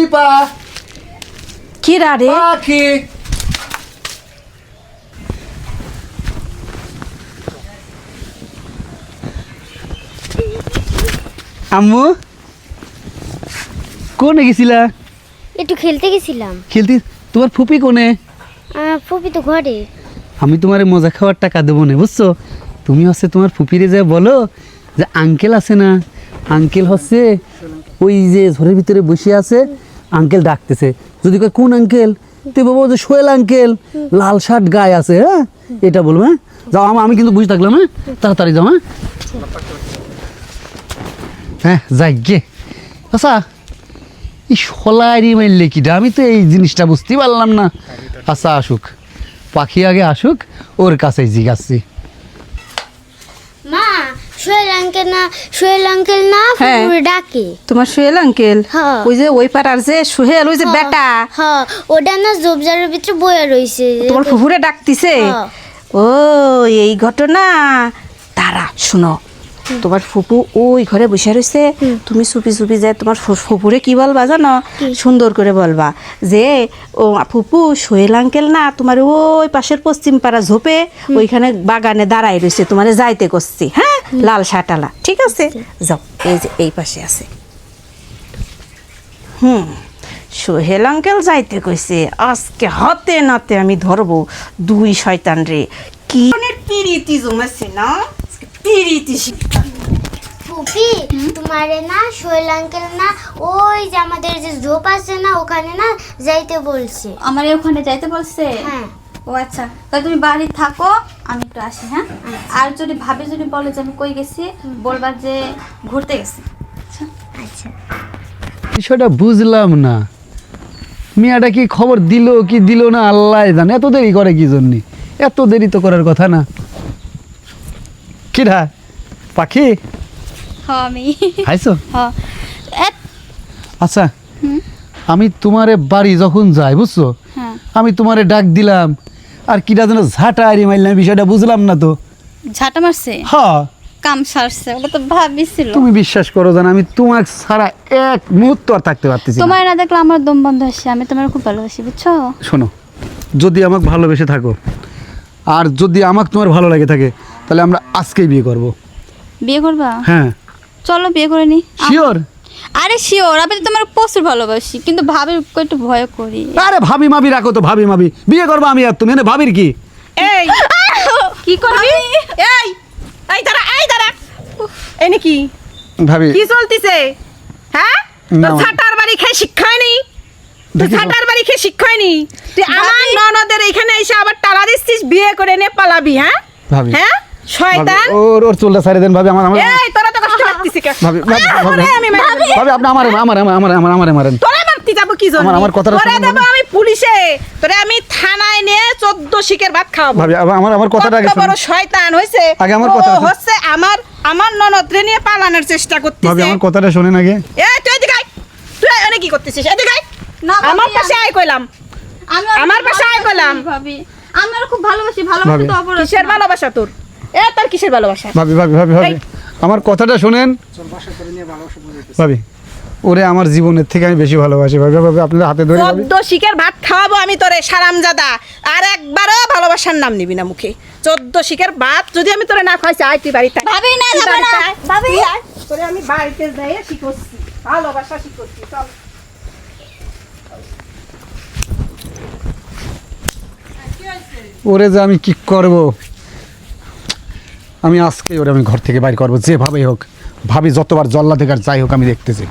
দীপা কি রে পাখি আম্মু কোনে গেছিলা? একটু খেলতে গেছিলাম। খেলতে? তোমার ফুপি কোনে? ফুপি তো ঘরে। আমি তোমার মজা খাওয়ার টাকা দেবো না, বুঝছো? তুমি হচ্ছে তোমার ফুপিরে যে বলো যে আঙ্কেল আছে না, আঙ্কেল হচ্ছে ওই যে ঘরের ভিতরে বসে আছে, আঙ্কেল ডাকতেছে। যদি কয় কোন আঙ্কেল, তুই বলবো যে সোহেল আঙ্কেল, লাল শার্ট গায়ে আছে, হ্যাঁ এটা বলবো। হ্যাঁ যাও, আমি কিন্তু বুঝে থাকলাম। হ্যাঁ তাড়াতাড়ি যাও। হ্যাঁ হ্যাঁ যাই গে। আচ্ছা এই সোলারি মাইলে কিটা, আমি তো এই জিনিসটা বুঝতেই পারলাম না। আচ্ছা আসুক, পাখি আগে আসুক, ওর কাছেই জিজ্ঞাসি। মা সোহেল আঙ্কেল না, সোহেল আঙ্কেল না হ্যাঁ। ফুপুরে ডাকে। তোমার সোহেল আঙ্কেল? হ্যাঁ। ওই যে ওই পাড়ার যে সোহেল, ওই যে বেটা, হ্যাঁ ওটা না জবজারের ভিতরে বইয়া রইছে। তোমার ফুফুরে ডাকতিছে? হ্যাঁ। ও এই ঘটনা। তারা শুনো, তোমার ফুপু ওই ঘরে বসে রয়েছে, তুমি চুপি চুপি যায় তোমার ফুপুরে কি বলবা জানো? সুন্দর করে বলবা যে ও ফুপু সোহেল আঙ্কেল না তোমার ওই পাশের পশ্চিম পাড়া ঝোপে ওইখানে বাগানে দাঁড়াই রয়েছে, তোমারে যাইতে করছি। হ্যাঁ লাল শাটালা, ঠিক আছে যাও, এই যে এই পাশে আছে। সোহেল আঙ্কেল যাইতে কইছে, আজকে হাতে নাতে আমি ধরবো দুই শয়তান রে। কি পিরিতি জমেছে না, পিরিতি শিক্ষা। ফুপি তোমারে না সোহেল আঙ্কেল না ওই যে আমাদের যে ঝোপ আছে না ওখানে না যাইতে বলছে। আমার ওখানে যাইতে বলছে? হ্যাঁ। ও আচ্ছা, তাহলে তুমি বাড়ি থাকো, আমি একটু আসি। হ্যাঁ আর যদি ভাবি যদি বলে যে আমি কই গেছি, বলবা যে ঘুরতে গেছি। আচ্ছা বিষয়টা বুঝলাম না, মিয়াটা কি খবর দিল কি দিল না আল্লাহ জানে। এত দেরি করে কি জন্য? এত দেরি তো করার কথা না। কিরা পাখি হ্যাঁ আমি হাইছো? হ্যাঁ আচ্ছা আমি তোমারে বাড়ি যখন যাই, বুঝছো, হ্যাঁ আমি তোমারে ডাক দিলাম আর কিটা যেন ঝাঁটা আরি মারলাম, বিষয়টা বুঝলাম না তো। ঝাঁটা মারছে? হ্যাঁ কাম সারছে, ওটা তো ভাবিছিল। তুমি বিশ্বাস করো জান, আমি তোমার ছাড়া এক মুহূর্ত আর থাকতে পারতেছি না। তোমার না দেখলে আমার দম বন্ধ আসে। আমি তোমার খুব ভালোবাসি, বুঝছো? শোনো, যদি আমাকে ভালোবেসে থাকো আর যদি আমাকে তোমার ভালো লাগে থাকে, তাহলে আমরা আজকেই বিয়ে করব। বিয়ে করবা? হ্যাঁ চলো বিয়ে করে নি। শিওর? আরে শিওর, আমি তো তোমার প্রচুর ভালোবাসি, কিন্তু ভাবির একটু ভয় করি। আরে ভাবি মাবি রাখো তো, ভাবি মাবি বিয়ে করবো আমি আর তুমি। এনে ভাবির কি? এই কি করবি? এই এই দাঁড়া, এই দাঁড়া, এই নাকি ভাবি কি চলতিছে? হ্যাঁ না। তোর ছাটার বাড়ি খেয়ে শিক্ষা হয়নি? তুই দেখি তো। ছাটার বাড়ি খেয়ে শিক্ষা হয়নি? তুই আমার ননদের এখানে এসে আবার টালা দিচ্ছিস, বিয়ে করে নিয়ে পালাবি? হ্যাঁ ভাবি হ্যাঁ শয়তান। ওর ওর চুলটা ছাড়িয়ে দেন ভাবি। আমার আমার এই তোরা তো কষ্ট লাগতিস কেন? ভাবি আমি মারবো। ভাবি আপনি আমারে মারেন। তোরা মারতে যাবো কি জন্য? আমার কথাটা তোরা শুনুন দেবো ভাবি। আমি পুলিশে, তোরে আমি থানায় নিয়ে 14 শিকের ভাত খাওয়াবো। ভাবি আমার কথাটা আগে কত বড় শুনুন। শয়তান হইছে। আগে আমার ও কথাটা শুনুন। হচ্ছে আমার ননদরে নিয়ে পালানোর চেষ্টা ভাবি করতেছে। আমার কথাটা শোনেন আগে। এই তুই এদিকে আয়। তুই এখানে কি করতেছিস? এদিকে আয়। না, ভাবি, আমার পাশে আয় কইলাম। আমার পাশে আয় কইলাম। ভাবি আমি আর খুব ভালোবাসি। ভালোবাসি ভাবি। তো অপরাধ কিসের না। ভালোবাসা তোর? তোর কিসের ভালোবাসা? ভাবি ভাবি ভাবি ভাবি আমার কথাটা শোনেন। ভাবি ওরে আমার জীবনের থেকে আমি বেশি ভালোবাসি। ভাবি ভাবি আপনার হাতে ধরে ভাবি। 14 শিকের ভাত খাওয়াবো আমি তোরে সারামজাদা। আর একবারও ভালোবাসার নাম নিবি না মুখে। 14 শিকের ভাত যদি আমি তোরে না খাইছি, আয় তুই বাড়িতে আয়। ভাবি না তুই যাবে বাড়িতে না। আয়। ভাবি তুই আয়। তোরে আমি বাড়িতে যাইয়ে শিখছি ভালোবাসা শিখছি। চল। ওরে যে আমি কি করব, আমি আজকে ওরে আমি ঘর থেকে বাইর করবো যেভাবেই হোক। ভাবি যতবার জল্লা থেকে আর যাই হোক আমি দেখতেছি।